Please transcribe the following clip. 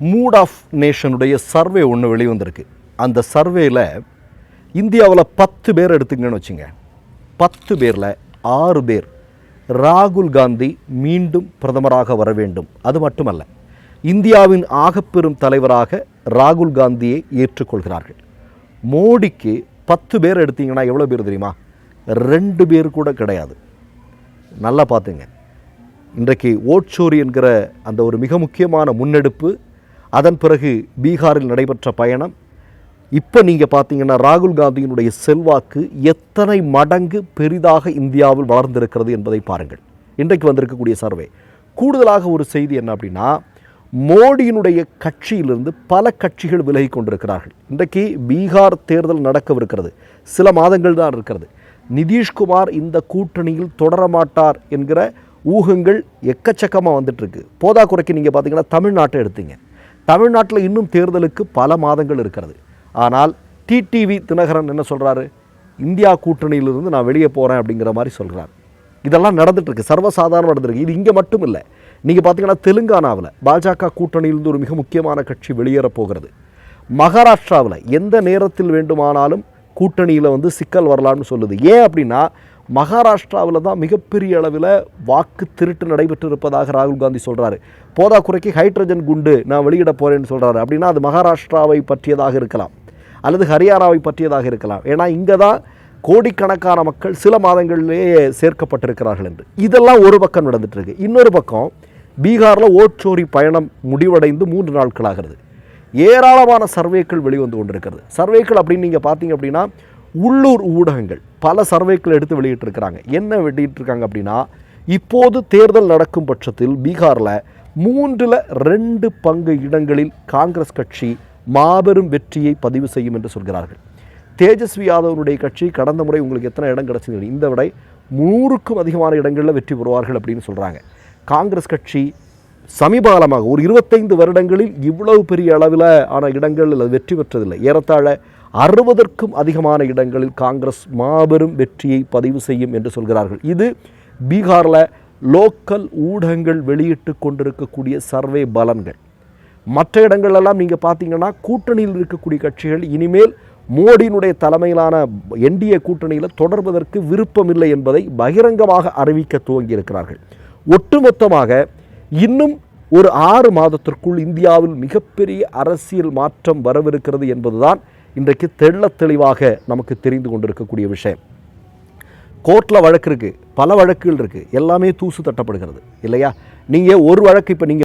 Mood of நேஷனுடைய survey ஒன்று வெளிவந்திருக்கு. அந்த சர்வேயில் இந்தியாவில் 10 பேர் எடுத்துங்கன்னு வச்சுங்க. 10 பேரில் 6 பேர் ராகுல் காந்தி மீண்டும் பிரதமராக வர வேண்டும், அது மட்டுமல்ல இந்தியாவின் ஆகப்பெரும் தலைவராக ராகுல் காந்தியை ஏற்றுக்கொள்கிறார்கள். மோடிக்கு 10 பேர் எடுத்தீங்கன்னா எவ்வளோ பேர் தெரியுமா? 2 பேர் கூட கிடையாது. நல்லா பார்த்துங்க. இன்றைக்கு ஓட்சோரி என்கிற அந்த ஒரு மிக முக்கியமான முன்னெடுப்பு, அதன் பிறகு பீகாரில் நடைபெற்ற பயணம், இப்போ நீங்கள் பார்த்தீங்கன்னா ராகுல் காந்தியினுடைய செல்வாக்கு எத்தனை மடங்கு பெரிதாக இந்தியாவில் வளர்ந்திருக்கிறது என்பதை பாருங்கள். இன்றைக்கு வந்திருக்கக்கூடிய சர்வே. கூடுதலாக ஒரு செய்தி என்ன அப்படின்னா, மோடியினுடைய கட்சியிலிருந்து பல கட்சிகள் விலகி கொண்டிருக்கிறார்கள். இன்றைக்கு பீகார் தேர்தல் நடக்கவிருக்கிறது, சில மாதங்கள் தான் இருக்கிறது. நிதிஷ்குமார் இந்த கூட்டணியில் தொடரமாட்டார் என்கிற ஊகங்கள் எக்கச்சக்கமாக வந்துட்டுருக்கு. போதாக்குறைக்கு நீங்கள் பார்த்தீங்கன்னா தமிழ்நாட்டை எடுத்தீங்க. தமிழ்நாட்டில் இன்னும் தேர்தலுக்கு பல மாதங்கள் இருக்கிறது. ஆனால் டிடிவி தினகரன் என்ன சொல்கிறாரு? இந்தியா கூட்டணியிலிருந்து நான் வெளியே போகிறேன் அப்படிங்கிற மாதிரி சொல்கிறார். இதெல்லாம் நடந்துகிட்ருக்கு, சர்வசாதாரணம் நடந்துருக்கு. இது இங்கே மட்டும் இல்லை. நீங்கள் பார்த்தீங்கன்னா தெலுங்கானாவில் பாஜக கூட்டணியிலிருந்து ஒரு மிக முக்கியமான கட்சி வெளியேறப் போகிறது. மகாராஷ்டிராவில் எந்த நேரத்தில் வேண்டுமானாலும் கூட்டணியில் சிக்கல் வரலாம்னு சொல்லுது. ஏன் அப்படின்னா மகாராஷ்டிராவில் தான் மிகப்பெரிய அளவில் வாக்கு திருட்டு நடைபெற்று இருப்பதாக ராகுல் காந்தி சொல்கிறாரு. போதாக்குறைக்கு ஹைட்ரஜன் குண்டு நான் வெளியிட போகிறேன்னு சொல்கிறாரு. அப்படின்னா அது மகாராஷ்டிராவை பற்றியதாக இருக்கலாம், அல்லது ஹரியானாவை பற்றியதாக இருக்கலாம். ஏன்னா இங்கே தான் கோடிக்கணக்கான மக்கள் சில மாதங்களிலேயே சேர்க்கப்பட்டிருக்கிறார்கள் என்று. இதெல்லாம் ஒரு பக்கம் நடந்துட்டுருக்கு. இன்னொரு பக்கம் பீகாரில் ஓட்சோரி பயணம் முடிவடைந்து 3 நாட்களாகிறது. ஏராளமான சர்வேக்கள் வெளிவந்து கொண்டிருக்கிறது. சர்வேக்கள் அப்படின்னு நீங்கள் பார்த்தீங்க அப்படின்னா உள்ளூர் ஊடகங்கள் பல சர்வேக்கள் எடுத்து வெளியிட்டிருக்கிறாங்க. என்ன வெளியிட்டிருக்காங்க அப்படின்னா, இப்போது தேர்தல் நடக்கும் பட்சத்தில் பீகாரில் 3/2 பங்கு இடங்களில் காங்கிரஸ் கட்சி மாபெரும் வெற்றியை பதிவு செய்யும் என்று சொல்கிறார்கள். தேஜஸ்வி யாதவனுடைய கட்சி கடந்த முறை உங்களுக்கு எத்தனை இடம் கிடச்சிது? இந்த விட 100க்கும் அதிகமான இடங்களில் வெற்றி பெறுவார்கள் அப்படின்னு சொல்கிறாங்க. காங்கிரஸ் கட்சி சமீப காலமாக ஒரு 25 வருடங்களில் இவ்வளவு பெரிய அளவில் ஆன இடங்களில் வெற்றி பெற்றதில்லை. ஏறத்தாழ 60க்கும் அதிகமான இடங்களில் காங்கிரஸ் மாபெரும் வெற்றியை பதிவு செய்யும் என்று சொல்கிறார்கள். இது பீகாரில் லோக்கல் ஊடகங்கள் வெளியிட்டு கொண்டிருக்கக்கூடிய சர்வே பலன்கள். மற்ற இடங்களெல்லாம் நீங்கள் பார்த்தீங்கன்னா கூட்டணியில் இருக்கக்கூடிய கட்சிகள் இனிமேல் மோடியினுடைய தலைமையிலான என்டிஏ கூட்டணியில் தொடர்வதற்கு விருப்பமில்லை என்பதை பகிரங்கமாக அறிவிக்க துவங்கியிருக்கிறார்கள். ஒட்டுமொத்தமாக இன்னும் ஒரு 6 மாதத்திற்குள் இந்தியாவில் மிகப்பெரிய அரசியல் மாற்றம் வரவிருக்கிறது என்பதுதான் இன்றைக்கு தெளிவாக நமக்கு தெரிந்து கொண்டிருக்கக்கூடிய விஷயம். கோர்ட்டில் வழக்கு இருக்குது, பல வழக்குகள் இருக்குது, எல்லாமே தூசு தட்டப்படுகிறது இல்லையா? நீங்கள் ஒரு வழக்கு இப்போ நீங்கள்